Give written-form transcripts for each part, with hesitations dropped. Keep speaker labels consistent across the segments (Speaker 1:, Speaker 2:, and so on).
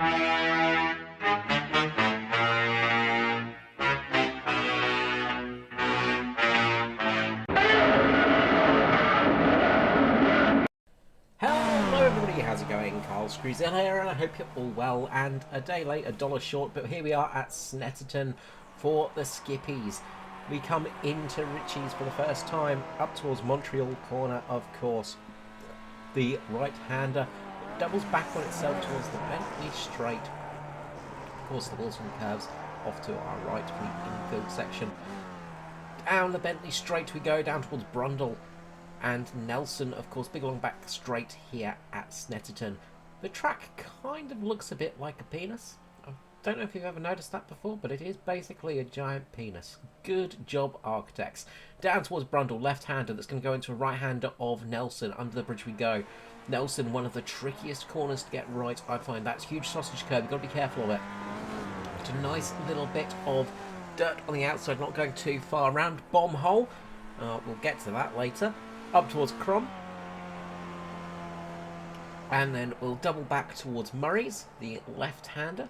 Speaker 1: Hello everybody, how's it going? Carl Screwzilla here, and I hope you're all well. And a day late, a dollar short, but here we are at Snetterton for the Skippies. We come into Ritchie's for the first time, up towards Montreal corner, of course. The right-hander doubles back on itself towards the Bentley straight. Of course, the Wilson curves off to our right for the infield section. Down the Bentley straight we go, down towards Brundle. And Nelson, of course, big long back straight here at Snetterton. The track kind of looks a bit like a penis. I don't know if you've ever noticed that before, but it is basically a giant penis. Good job, architects. Down towards Brundle, left-hander, that's going to go into a right-hander of Nelson. Under the bridge we go. Nelson, one of the trickiest corners to get right, I find. That's huge sausage curve. You've got to be careful of it. It's a nice little bit of dirt on the outside, not going too far around. Bomb hole. We'll get to that later. Up towards Crom. And then we'll double back towards Murray's, the left-hander,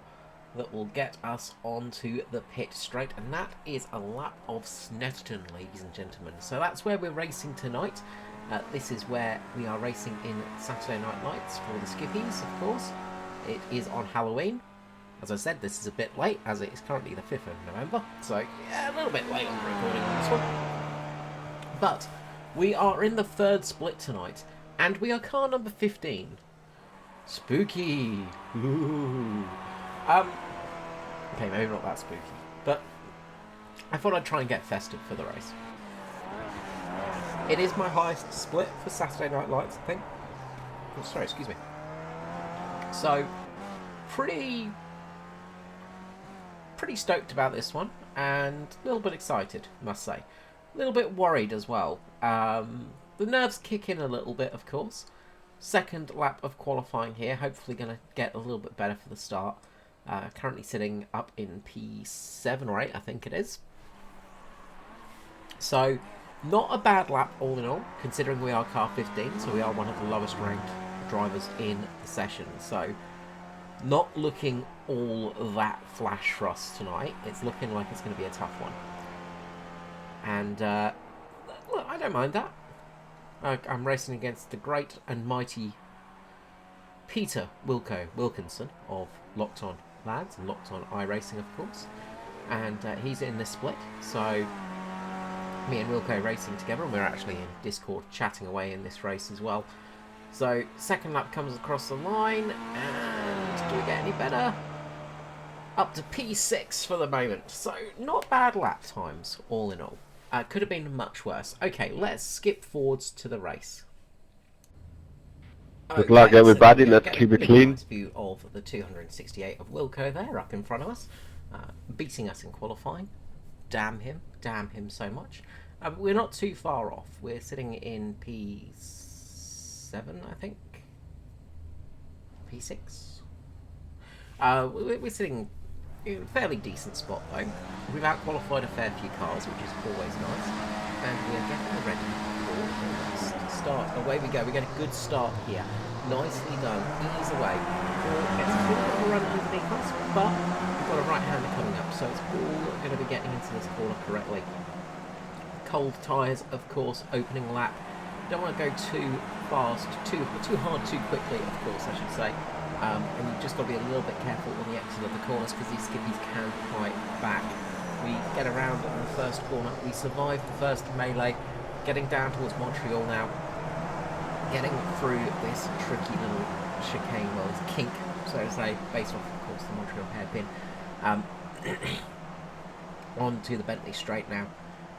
Speaker 1: that will get us onto the pit straight. And that is a lap of Snetterton, ladies and gentlemen. So that's where we're racing tonight. This is where we are racing in Saturday Night Lights for the Skippies, of course. It is on Halloween. As I said, this is a bit late, as it is currently the 5th of November. So, yeah, a little bit late on the recording on this one. But we are in the third split tonight, and we are car number 15. Spooky. Ooh. Okay, maybe not that spooky, but I thought I'd try and get festive for the race. It is my highest split for Saturday Night Lights, I think. Oh, sorry, excuse me. So, pretty stoked about this one, and a little bit excited, must say. A little bit worried as well. The nerves kick in a little bit, of course. Second lap of qualifying here. Hopefully going to get a little bit better for the start. Currently sitting up in P7 or 8, I think it is. So, not a bad lap all in all, considering we are car 15. So we are one of the lowest ranked drivers in the session. So, not looking all that flash for us tonight. It's looking like it's going to be a tough one. And, look, I don't mind that. I'm racing against the great and mighty Peter Wilkinson of Locked On Lads and Locked On iRacing, of course. And he's in this split. So, me and Wilco racing together, and we're actually in Discord chatting away in this race as well. So, second lap comes across the line, and do we get any better? Up to P6 for the moment. So, not bad lap times, all in all. Could have been much worse. Okay, let's skip forwards to the race.
Speaker 2: Good luck, everybody. Let's keep it clean.
Speaker 1: Nice view of the 268 of Wilco there up in front of us, beating us in qualifying. Damn him so much. We're not too far off. We're sitting in P7, I think. P6. We're sitting in a fairly decent spot though. We've out-qualified a fair few cars, which is always nice. And we're getting ready for the race to start. Away we go. We get a good start here. Nicely done. Ease away. Gets a little bit of a run underneath us, but we've got a right-hander coming up, so it's all going to be getting into this corner correctly. Cold tyres, of course, opening lap. Don't want to go too fast, too hard, too quickly, of course, I should say. And you've just got to be a little bit careful on the exit of the corners because these Skippies can fight back. We get around on the first corner. We survive the first melee. Getting down towards Montreal now. Getting through this tricky little chicane, well, it's kink, so to say, based off, of course, the Montreal hairpin. Onto the Bentley straight now.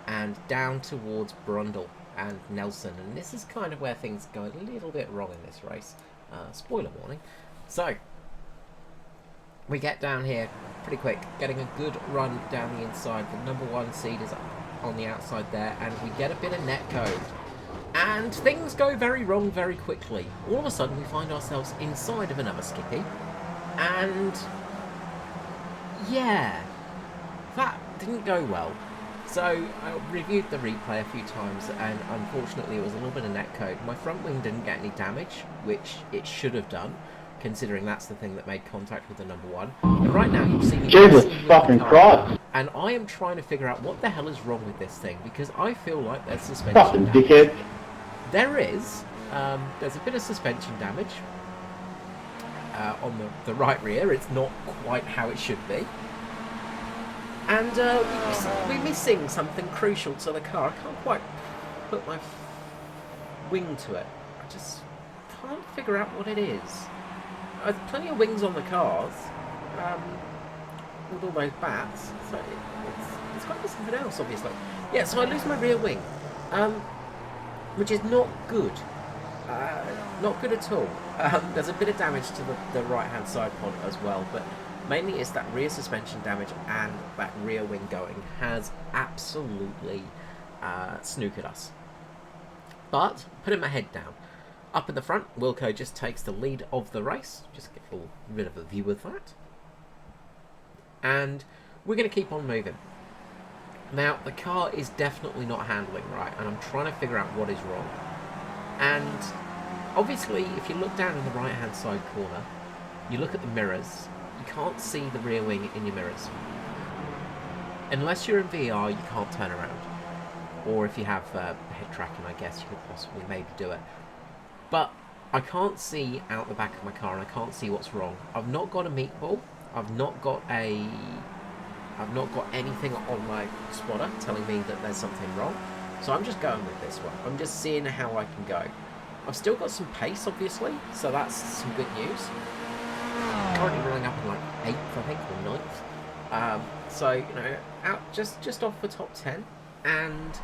Speaker 1: And down towards Brundle and Nelson. And this is kind of where things go a little bit wrong in this race. Spoiler warning. So, we get down here pretty quick, getting a good run down the inside. The number 1 seed is on the outside there, and we get a bit of netcode. And things go very wrong very quickly. All of a sudden, we find ourselves inside of another Skippy, and yeah, that didn't go well. So I reviewed the replay a few times, and unfortunately it was a little bit of netcode. My front wing didn't get any damage, which it should have done. considering that's the thing that made contact with the number one. And right now, you've seen me
Speaker 2: Jesus
Speaker 1: wrestling with
Speaker 2: fucking
Speaker 1: the car,
Speaker 2: Christ!
Speaker 1: and I am trying to figure out what the hell is wrong with this thing, because I feel like there's suspension
Speaker 2: Fucking
Speaker 1: damage.
Speaker 2: dickhead!
Speaker 1: There is. There's a bit of suspension damage on the right rear. It's not quite how it should be. And we're missing something crucial to the car. I can't quite put my wing to it. I just can't figure out what it is. There's plenty of wings on the cars, with all those bats, so it's got to be something else, obviously. Yeah, so I lose my rear wing, which is not good. Not good at all. There's a bit of damage to the right-hand side pod as well, but mainly it's that rear suspension damage, and that rear wing going has absolutely snookered us. But, putting my head down. Up in the front, Wilco just takes the lead of the race. Just get rid of a view of that. And we're going to keep on moving. Now, the car is definitely not handling right, and I'm trying to figure out what is wrong. And obviously, if you look down in the right-hand side corner, you look at the mirrors, you can't see the rear wing in your mirrors. Unless you're in VR, you can't turn around. Or if you have head tracking, I guess you could possibly maybe do it. But I can't see out the back of my car, and I can't see what's wrong. I've not got a meatball. I've not got anything on my spotter telling me that there's something wrong. So I'm just going with this one. I'm just seeing how I can go. I've still got some pace, obviously, so that's some good news. Currently rolling up in like 8th, I think, or 9th. So, you know, out just off the top 10, and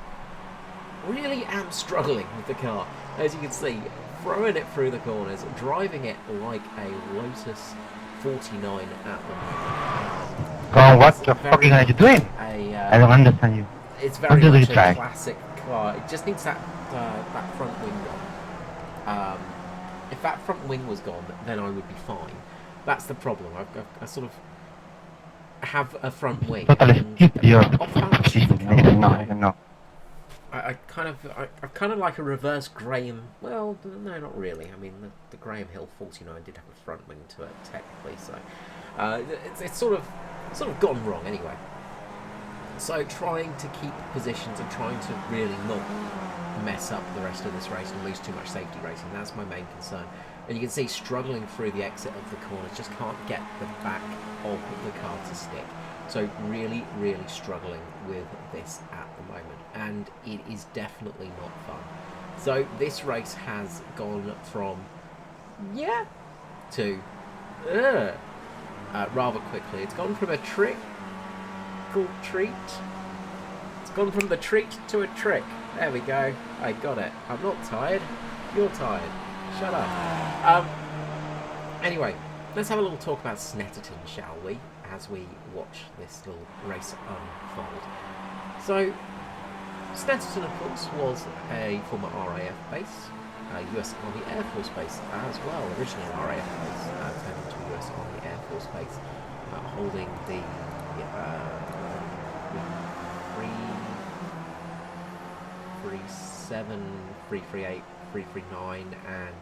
Speaker 1: really am struggling with the car. As you can see, throwing it through the corners, driving it like a Lotus 49 at the moment.
Speaker 2: God, what the fuck are you doing? I don't understand you.
Speaker 1: It's very much a classic car. It just needs that front wing gone. If that front wing was gone, then I would be fine. That's the problem. I sort of have a front wing.
Speaker 2: Totally skip your
Speaker 1: I
Speaker 2: no.
Speaker 1: I kind of like a reverse Graham. Well, no, not really. I mean, the Graham Hill 49 did have a front wing to it technically, so it's sort of gone wrong anyway. So trying to keep positions and trying to really not mess up the rest of this race and lose too much safety racing. That's my main concern. And you can see struggling through the exit of the corners, just can't get the back of the car to stick. So really, really struggling with this at the moment, and it is definitely not fun. So this race has gone from yeah to rather quickly. It's gone from a treat. It's gone from the treat to a trick. There we go. I got it. I'm not tired. You're tired. Shut up. Anyway, let's have a little talk about Snetterton, shall we? As we watch this little race unfold. So, Snetterton, of course, was a former RAF base, US Army Air Force base as well. Originally an RAF base, turned into a US Army Air Force base, holding the 337, 338, 339, and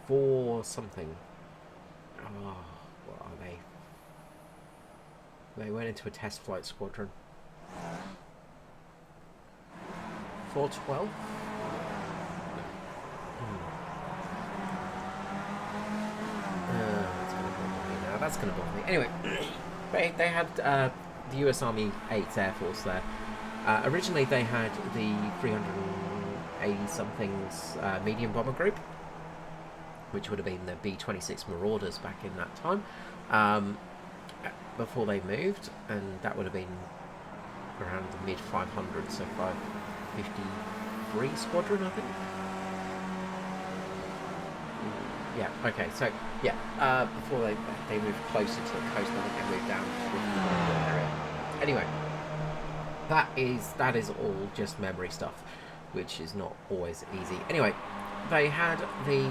Speaker 1: 4 something. Oh, what are they? They went into a test flight squadron. 412? That's going to bother me. Anyway, they had the US Army 8th Air Force there. Originally they had the 380-somethings medium bomber group, which would have been the B-26 Marauders back in that time, before they moved, and that would have been around the mid-500s, so 553 Squadron, I think. Yeah, okay, so, yeah, before they moved closer to the coast, I think they moved down to the area. Anyway, that is all just memory stuff, which is not always easy. Anyway, they had the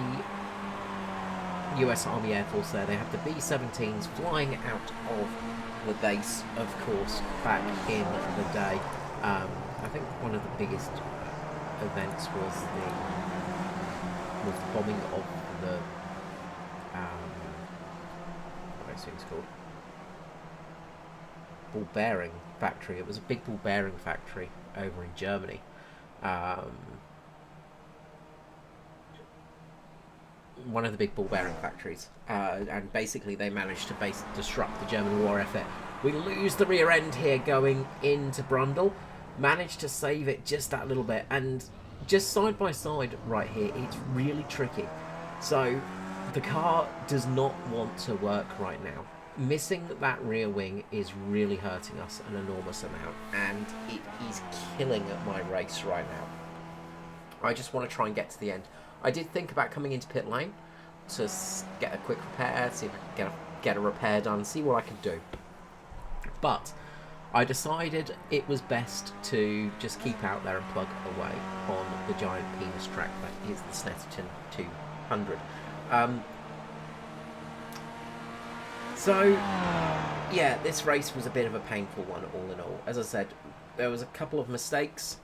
Speaker 1: US Army Air Force there. They had the B-17s flying out of the base, of course, back in the day. I think one of the biggest events was the was the bombing of the what is it called? Ball bearing factory. It was a big ball bearing factory over in Germany. One of the big ball bearing factories, and basically they managed to disrupt the German war effort. We lose the rear end here going into Brundle, managed to save it just that little bit, and just side by side right here, it's really tricky. So the car does not want to work right now. Missing that rear wing is really hurting us an enormous amount, and it is killing my race right now. I just want to try and get to the end. I did think about coming into pit lane to get a quick repair, see if I can get a repair done, see what I can do. But I decided it was best to just keep out there and plug away on the giant penis track that is the Snetterton 200. So, yeah, this race was a bit of a painful one all in all. As I said, there was a couple of mistakes,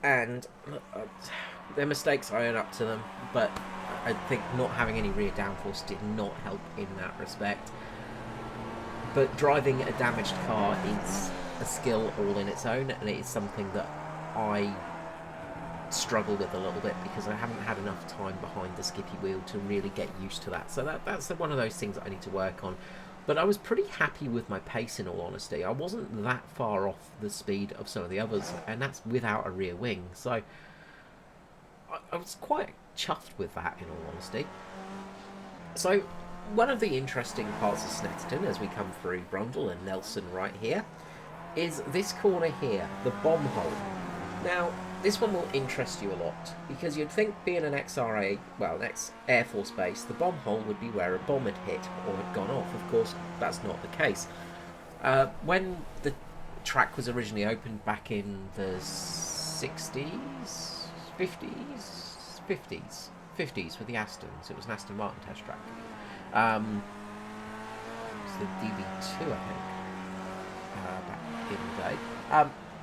Speaker 1: and their mistakes, I own up to them, but I think not having any rear downforce did not help in that respect. But driving a damaged car is a skill all in its own, and it is something that I struggle with a little bit because I haven't had enough time behind the Skippy wheel to really get used to that. So that's one of those things that I need to work on. But I was pretty happy with my pace, in all honesty. I wasn't that far off the speed of some of the others, and that's without a rear wing. So I was quite chuffed with that, in all honesty. So one of the interesting parts of Snetterton, as we come through Brundle and Nelson right here, is this corner here, the bomb hole. Now, this one will interest you a lot, because you'd think being an XRA, well, an ex-Air Force base, the bomb hole would be where a bomb had hit or had gone off. Of course, that's not the case. When the track was originally opened back in the 60s, 50s with the Astons, it was an Aston Martin test track. It's the DB2, I think, back in the day.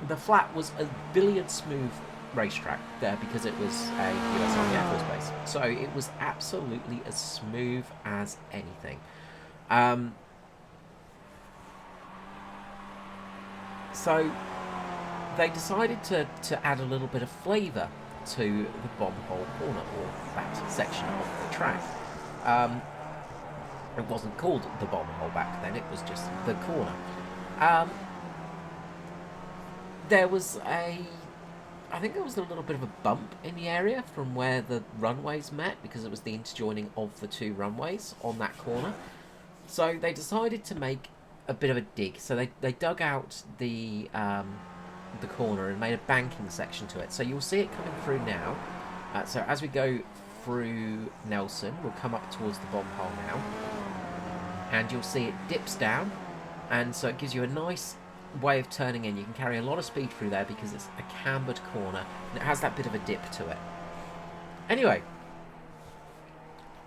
Speaker 1: The flat was a billiard smooth racetrack there because it was a US Army Air Force base. So it was absolutely as smooth as anything. So they decided to add a little bit of flavour to the bomb hole corner, or that section of the track. It wasn't called the bomb hole back then, it was just the corner. There was I think there was a little bit of a bump in the area from where the runways met, because it was the interjoining of the two runways on that corner. So they decided to make a bit of a dig. So they dug out the corner and made a banking section to it. So you'll see it coming through now. So as we go through Nelson, we'll come up towards the bomb hole now, and you'll see it dips down, and so it gives you a nice way of turning in. You can carry a lot of speed through there because it's a cambered corner and it has that bit of a dip to it. Anyway,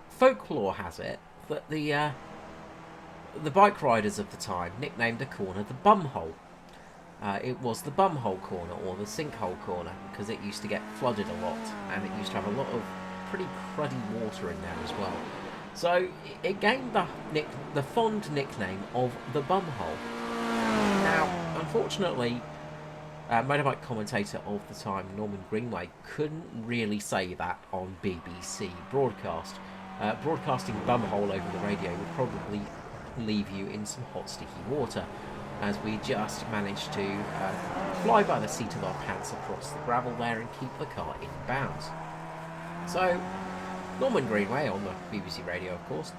Speaker 1: folklore has it that the bike riders of the time nicknamed the corner the bumhole. It was the bumhole corner, or the sinkhole corner, because it used to get flooded a lot and it used to have a lot of pretty cruddy water in there as well. So it gained the fond nickname of the bumhole. Now, unfortunately, motorbike commentator of the time, Norman Greenway, couldn't really say that on BBC broadcast. Broadcasting bumhole over the radio would probably leave you in some hot, sticky water, as we just managed to fly by the seat of our pants across the gravel there and keep the car in bounds. So, Norman Greenway on the BBC radio, of course,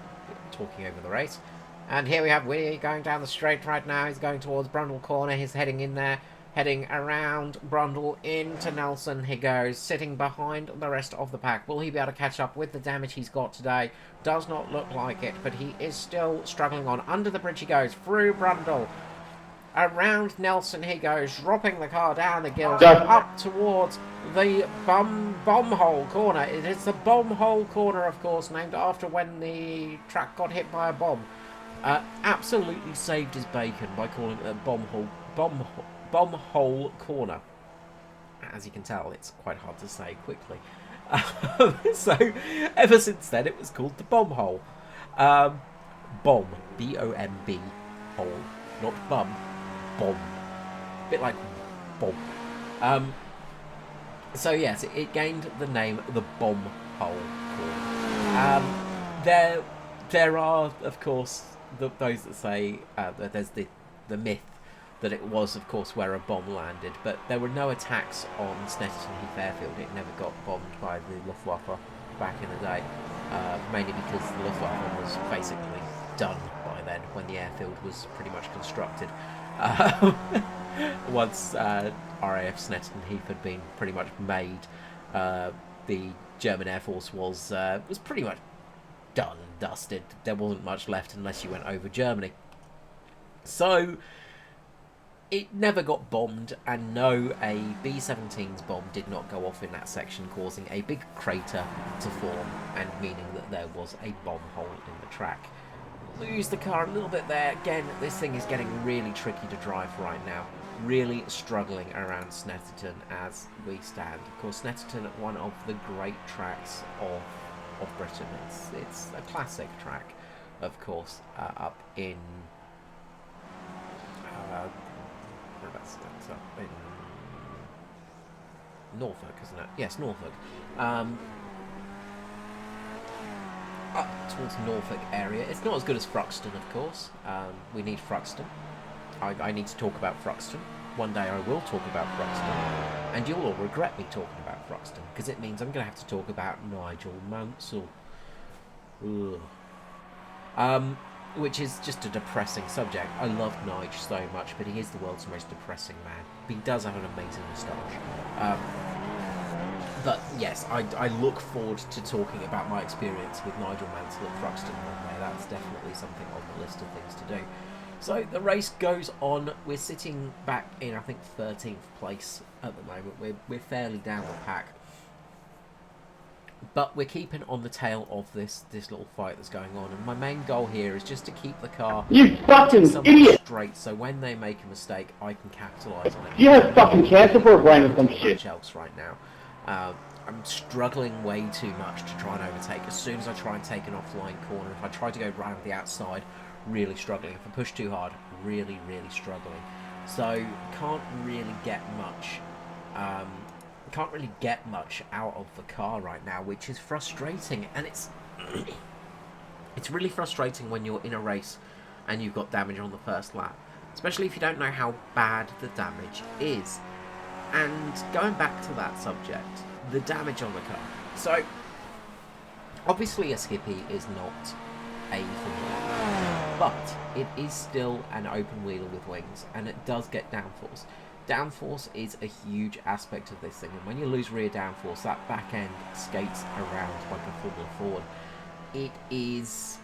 Speaker 1: talking over the race. And here we have Willie going down the straight right now. He's going towards Brundle Corner. He's heading in there, heading around Brundle into Nelson. He goes, sitting behind the rest of the pack. Will he be able to catch up with the damage he's got today? Does not look like it, but he is still struggling on. Under the bridge he goes, through Brundle. Around Nelson he goes, dropping the car down the gills, up towards the bomb hole corner. It is the bomb hole corner, of course, named after when the track got hit by a bomb. Absolutely saved his bacon by calling it a bomb hole corner. As you can tell, it's quite hard to say quickly. So ever since then, it was called the Bomb Hole. Bomb, B-O-M-B, hole, not bum, bomb. A bit like bomb. So yes, it gained the name the Bomb Hole. There are, of course, those that say that there's the myth that it was, of course, where a bomb landed, but there were no attacks on Snetterton Heath Airfield. It never got bombed by the Luftwaffe back in the day, mainly because the Luftwaffe was basically done by then when the airfield was pretty much constructed. Once RAF Snetterton Heath had been pretty much made, the German Air Force was pretty much done and dusted. There wasn't much left unless you went over Germany. So it never got bombed, and no, a B-17's bomb did not go off in that section, causing a big crater to form, and meaning that there was a bomb hole in the track. Lose the car a little bit there. Again, this thing is getting really tricky to drive right now. Really struggling around Snetterton as we stand. Of course, Snetterton, one of the great tracks of Britain. It's a classic track, of course, up in that's up in Norfolk, isn't it? Yes, Norfolk. Up towards Norfolk area. It's not as good as Thruxton, of course. We need Thruxton. I need to talk about Thruxton. One day I will talk about Thruxton, and you'll all regret me talking about Thruxton, because it means I'm going to have to talk about Nigel Mansell. Which is just a depressing subject. I love Nigel so much, but he is the world's most depressing man. But he does have an amazing moustache. But yes, I look forward to talking about my experience with Nigel Mansell at Thruxton one day. That's definitely something on the list of things to do. So the race goes on. We're sitting back in, I think, 13th place at the moment. We're fairly down the pack. But we're keeping on the tail of this little fight that's going on. And my main goal here is just to keep the car straight, so when they make a mistake, I can capitalise on it.
Speaker 2: You have fucking cancer for a brain or some shit.
Speaker 1: Much else right now. I'm struggling way too much to try and overtake. As soon as I try and take an offline corner, if I try to go round the outside, really struggling. If I push too hard, really, really struggling. So can't really get much. Can't really get much out of the car right now, which is frustrating. And it's it's really frustrating when you're in a race and you've got damage on the first lap, especially if you don't know how bad the damage is. And going back to that subject, the damage on the car. So obviously a Skippy is not a Formula 1, but it is still an open wheeler with wings, and it does get downforce. Downforce is a huge aspect of this thing, and when you lose rear downforce, that back end skates around like a Formula Ford. It is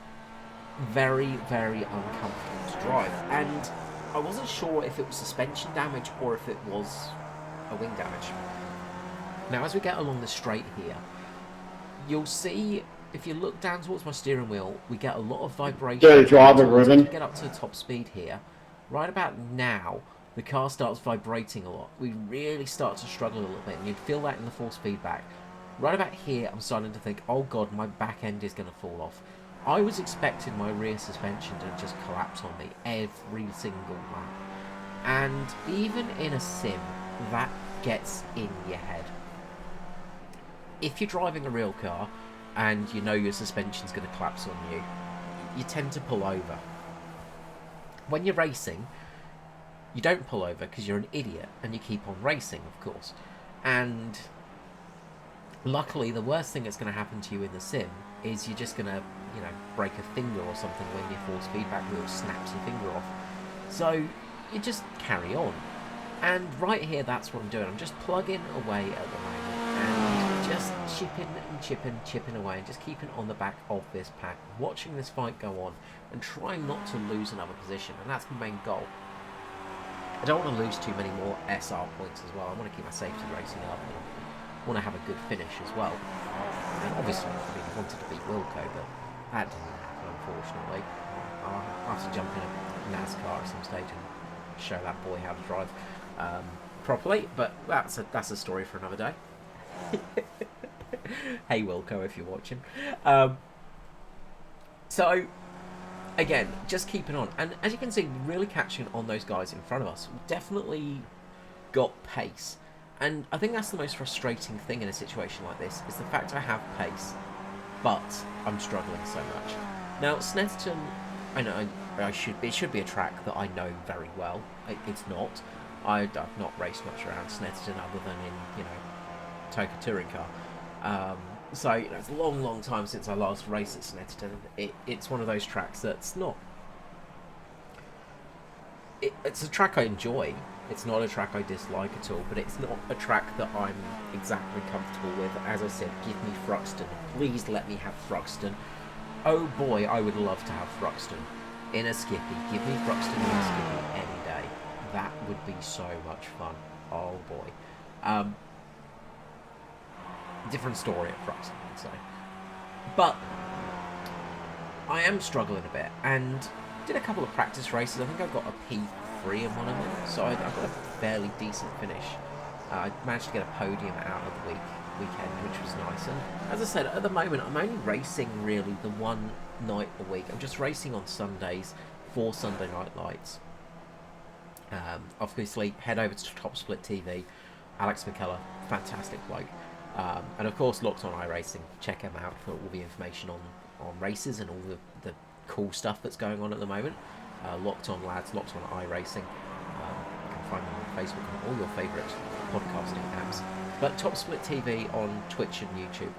Speaker 1: very, very uncomfortable to drive, and I wasn't sure if it was suspension damage or if it was a wing damage. Now, as we get along the straight here, you'll see, if you look down towards my steering wheel, we get a lot of vibration.
Speaker 2: As we
Speaker 1: get up to the top speed here, right about now, the car starts vibrating a lot. We really start to struggle a little bit, and you'd feel that in the force feedback. Right about here, I'm starting to think, oh god, my back end is going to fall off. I was expecting my rear suspension to just collapse on me every single lap. And even in a sim, that gets in your head. If you're driving a real car and you know your suspension's going to collapse on you, you tend to pull over. When you're racing, you don't pull over because you're an idiot and you keep on racing, of course. And luckily, the worst thing that's going to happen to you in the sim is you're just going to, you know, break a finger or something when your force feedback wheel snaps your finger off. So you just carry on. And right here, that's what I'm doing. I'm just plugging away at the moment and just chipping away and just keeping on the back of this pack, watching this fight go on and trying not to lose another position. And that's my main goal. I don't want to lose too many more SR points as well. I want to keep my safety racing up and I want to have a good finish as well. And obviously, I mean, I wanted to beat Wilco, but that didn't happen, unfortunately. I'll have to jump in a NASCAR at some stage and show that boy how to drive properly, but that's a story for another day. Hey Wilco, if you're watching. So again, just keeping on, and as you can see, really catching on those guys in front of us. We've definitely got pace, and I think that's the most frustrating thing in a situation like this, is the fact I have pace, but I'm struggling so much. Now, Snetterton, I know it should be a track that I know very well. It's not. I've not raced much around Snetterton other than in, you know, Toka touring car. So, you know, it's a long, long time since I last raced at Snetterton. It's one of those tracks that's not... It's a track I enjoy. It's not a track I dislike at all, but it's not a track that I'm exactly comfortable with. As I said, give me Thruxton. Please let me have Thruxton. Oh boy, I would love to have Thruxton in a Skippy. Give me Thruxton in a Skippy any day. That would be so much fun. Oh boy. Different story at Thruxton, I'd say. But I am struggling a bit, and did a couple of practice races. I think I got a P3 in one of them, so I got a fairly decent finish. I managed to get a podium out of the weekend, which was nice. And as I said, at the moment, I'm only racing really the one night a week. I'm just racing on Sundays for Sunday Night Lights. Obviously, head over to Top Split TV. Alex McKellar, fantastic bloke. And of course, Locked On iRacing. Check him out for all the information on races and all the cool stuff that's going on at the moment. Locked On Lads, Locked On iRacing. You can find them on Facebook and all your favourite podcasting apps. But Top Split TV on Twitch and YouTube.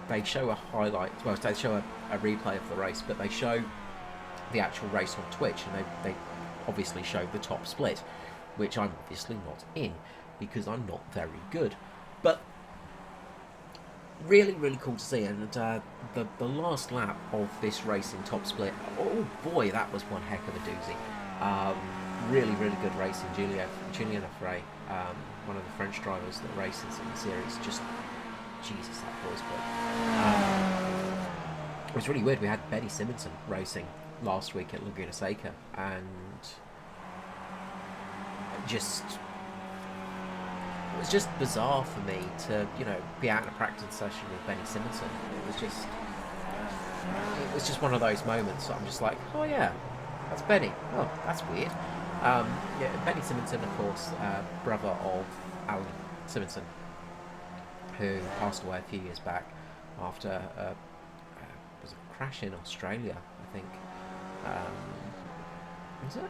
Speaker 1: They show a highlight, well, they show a replay of the race, but they show the actual race on Twitch, and they obviously show the top split, which I'm obviously not in, because I'm not very good. But really, really cool to see, and the last lap of this race in top split, oh boy, that was one heck of a doozy. Really, really good racing. Julien Frey, one of the French drivers that races in the series, just, Jesus, that boy's good. It was really weird. We had Benny Simonson racing last week at Laguna Seca, and it was just bizarre for me to, you know, be out in a practice session with Benny Simonson. It was just one of those moments. So I'm just like, oh yeah, that's Benny. Oh, that's weird. Yeah, Benny Simonson, of course, brother of Alan Simonson, who passed away a few years back after was a crash in Australia, I think. Was it?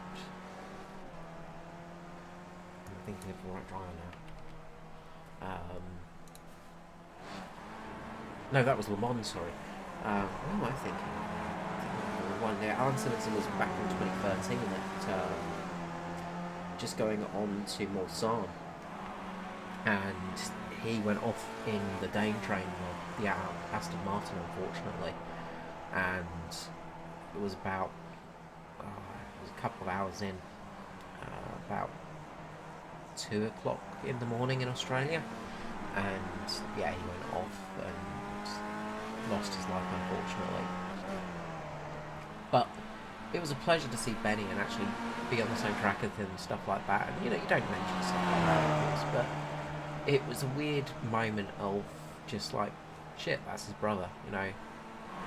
Speaker 1: I'm thinking of the right driver now. No, that was Le Mans, sorry. What am I thinking? One there. Alan Simonson was back in 2013 at just going on to Mulsanne, and he went off in the Dane train of the Aston Martin, unfortunately, and it was about a couple of hours in, about 2 o'clock in the morning in Australia, and yeah, he went off and lost his life, unfortunately. But it was a pleasure to see Benny and actually be on the same track with him and stuff like that. And you know, you don't mention stuff like that, of course, but it was a weird moment of just like, shit, that's his brother, you know.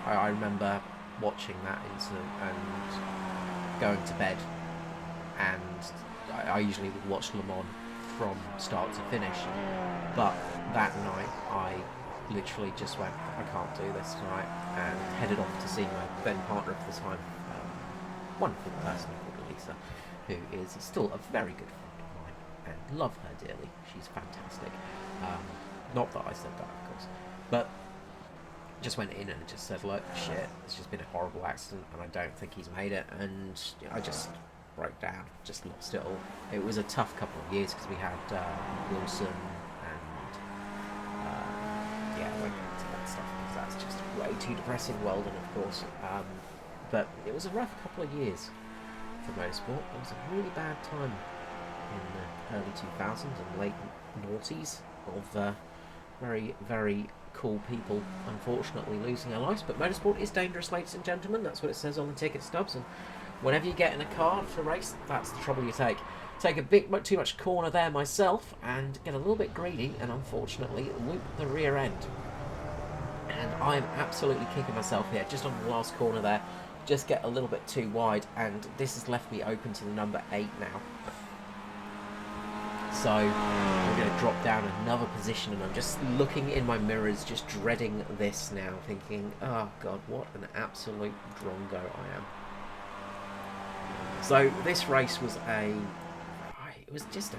Speaker 1: I remember watching that incident and going to bed, and I usually would watch Le Mans from start to finish, but that night I literally just went, I can't do this tonight, and headed off to see my then partner of the time, wonderful person called Elisa, who is still a very good friend of mine, and love her dearly. She's fantastic. Not that I said that, of course, but just went in and just said, look, shit, it's just been a horrible accident, and I don't think he's made it, and you know, I just broke down, just lost it all. It was a tough couple of years because we had Wilson and yeah, I won't go into that stuff because that's just way too depressing. Weldon, of course, but it was a rough couple of years for motorsport. It was a really bad time in the early 2000s and late noughties of very, very cool people unfortunately losing their lives. But motorsport is dangerous, ladies and gentlemen. That's what it says on the ticket stubs, and whenever you get in a car for a race, that's the trouble you take. Take a bit too much corner there myself and get a little bit greedy and unfortunately loop the rear end. I'm absolutely kicking myself here, just on the last corner there. Just get a little bit too wide, and this has left me open to the number 8 now. So I'm going to drop down another position, and I'm just looking in my mirrors, just dreading this now, thinking, oh god, what an absolute drongo I am. So this race was it was just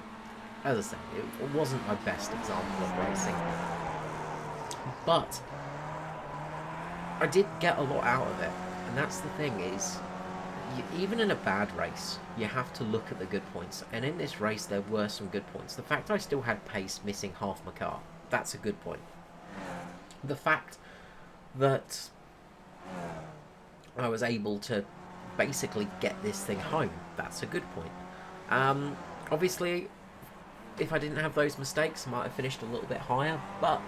Speaker 1: as I said, it wasn't my best example of racing, but I did get a lot out of it. And that's the thing is, even in a bad race, you have to look at the good points. And in this race, there were some good points. The fact I still had pace missing half my car, that's a good point. The fact that I was able to basically get this thing home, that's a good point. Obviously, if I didn't have those mistakes, I might have finished a little bit higher, but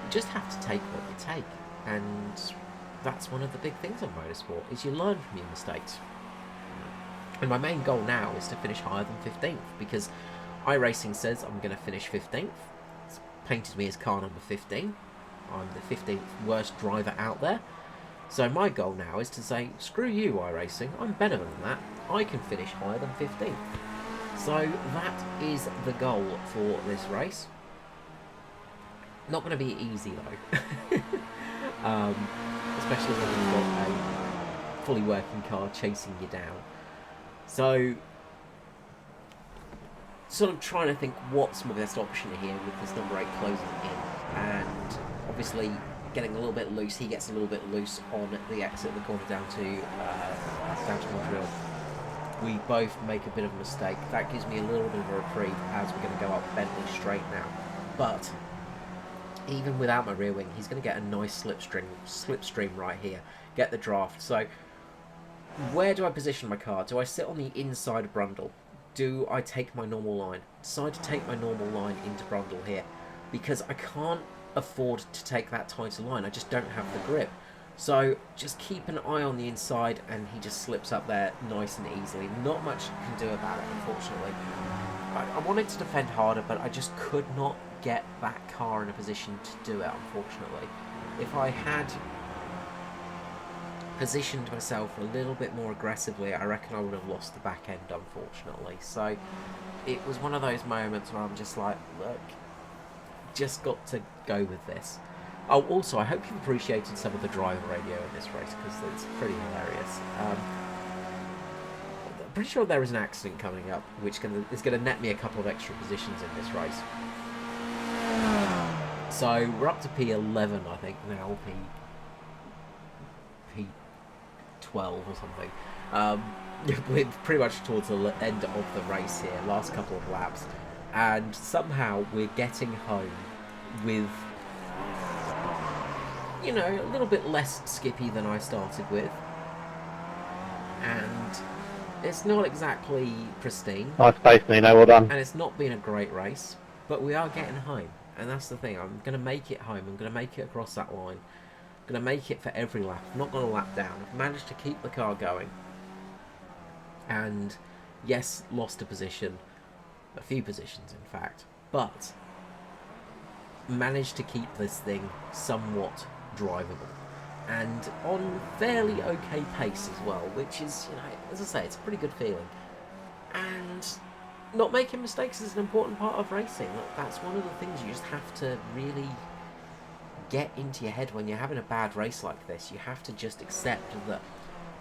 Speaker 1: you just have to take what you take. And that's one of the big things on motorsport, is you learn from your mistakes. And my main goal now is to finish higher than 15th, because iRacing says I'm going to finish 15th. It's painted me as car number 15. I'm the 15th worst driver out there. So my goal now is to say, screw you iRacing, I'm better than that. I can finish higher than 15th. So that is the goal for this race. Not going to be easy though. Especially when you've got a fully working car chasing you down. So, sort of trying to think what's my best option here with this number 8 closing in. And obviously getting a little bit loose, he gets a little bit loose on the exit of the corner down to Montreal. We both make a bit of a mistake. That gives me a little bit of a reprieve as we're going to go up Bentley straight now. But even without my rear wing, he's going to get a nice slipstream right here. Get the draft. So, where do I position my car? Do I sit on the inside of Brundle? Do I take my normal line? Decide to take my normal line into Brundle here, because I can't afford to take that tighter line. I just don't have the grip. So, just keep an eye on the inside, and he just slips up there nice and easily. Not much you can do about it, unfortunately. I wanted to defend harder, but I just could not get that car in a position to do it, unfortunately. If I had positioned myself a little bit more aggressively, I reckon I would have lost the back end, unfortunately. So it was one of those moments where I'm just like, look, just got to go with this. Oh, also, I hope you've appreciated some of the driver radio in this race, because it's pretty hilarious. I'm pretty sure there is an accident coming up, which is going to net me a couple of extra positions in this race. So we're up to P11, I think, now, P12 or something. We're pretty much towards the end of the race here, last couple of laps. And somehow we're getting home with, you know, a little bit less skippy than I started with. And it's not exactly pristine.
Speaker 2: Nice space, Nino, well done.
Speaker 1: And it's not been a great race, but we are getting home. And that's the thing, I'm going to make it home, I'm going to make it across that line. I'm going to make it for every lap, I'm not going to lap down. I've managed to keep the car going. And, yes, lost a position, a few positions in fact, but managed to keep this thing somewhat drivable. And on fairly okay pace as well, which is, you know, as I say, it's a pretty good feeling. And not making mistakes is an important part of racing. Look, that's one of the things you just have to really get into your head when you're having a bad race like this. You have to just accept that,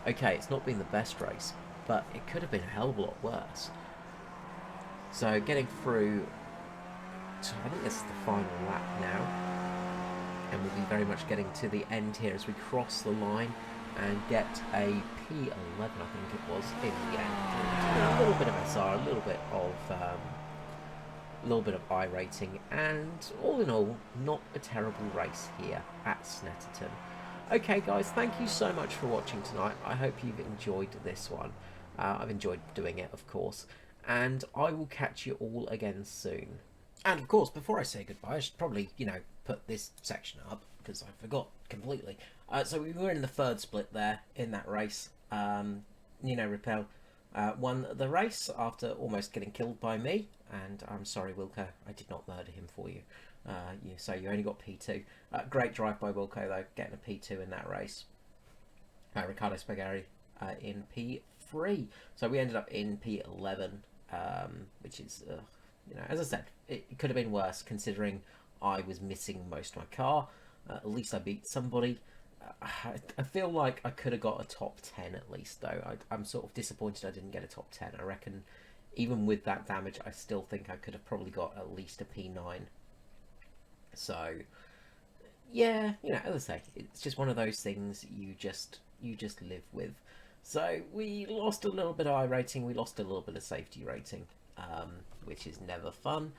Speaker 1: okay, it's not been the best race, but it could have been a hell of a lot worse. So getting through, so I think this is the final lap now. And we'll be very much getting to the end here as we cross the line and get a P11, I think it was, in the end. A little bit of SR, a little bit of I rating, and all in all, not a terrible race here at Snetterton. Okay, guys, thank you so much for watching tonight. I hope you've enjoyed this one. I've enjoyed doing it, of course, and I will catch you all again soon. And of course, before I say goodbye, I should probably, you know, put this section up, because I forgot completely. So we were in the third split there in that race. Nino Rappel won the race after almost getting killed by me, and I'm sorry, Wilco, I did not murder him for you. So you only got P2. Great drive by Wilco though, getting a P2 in that race. Riccardo Spagari in P3. So we ended up in P11, which is, as I said, it could have been worse considering I was missing most of my car. At least I beat somebody. I feel like I could have got a top 10 at least, though. I'm sort of disappointed I didn't get a top 10. I reckon even with that damage, I still think I could have probably got at least a P9. So, yeah, as I say, it's just one of those things you just live with. So we lost a little bit of I rating, we lost a little bit of safety rating, which is never fun,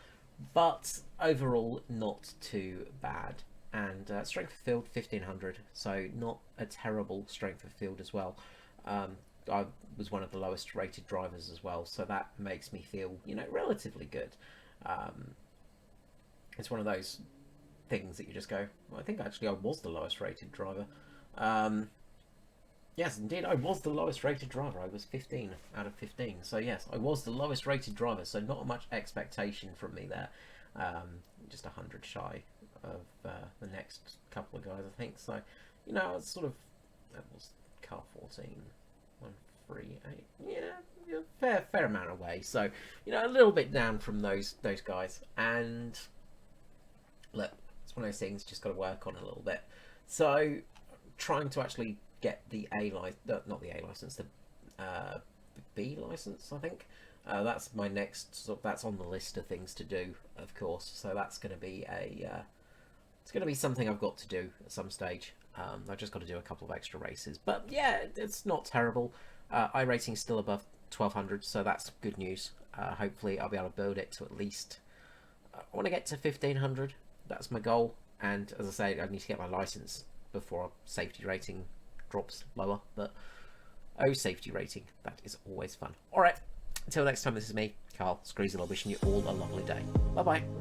Speaker 1: but overall not too bad. And strength of field 1500, so not a terrible strength of field as well. I was one of the lowest rated drivers as well, so that makes me feel relatively good. It's one of those things that you just go, well, I think actually I was the lowest rated driver. Yes, indeed, I was the lowest rated driver. I was 15 out of 15. So yes, I was the lowest rated driver. So not much expectation from me there. Just 100 shy of the next couple of guys, I think. So, it's sort of, that was car 14, 138. Yeah, fair amount away. So, a little bit down from those guys. And look, it's one of those things just got to work on a little bit. So, trying to actually get the not the A license, the B license, I think. That's my next that's on the list of things to do, of course. So that's going to be it's going to be something I've got to do at some stage. I've just got to do a couple of extra races, but yeah, it's not terrible. I rating still above 1200, so that's good news. Hopefully I'll be able to build it to at least, I want to get to 1500. That's my goal. And as I say, I need to get my license before safety rating drops lower, but safety rating, that is always fun. All right, until next time, this is me, Carl Screezel, wishing you all a lovely day. Bye bye.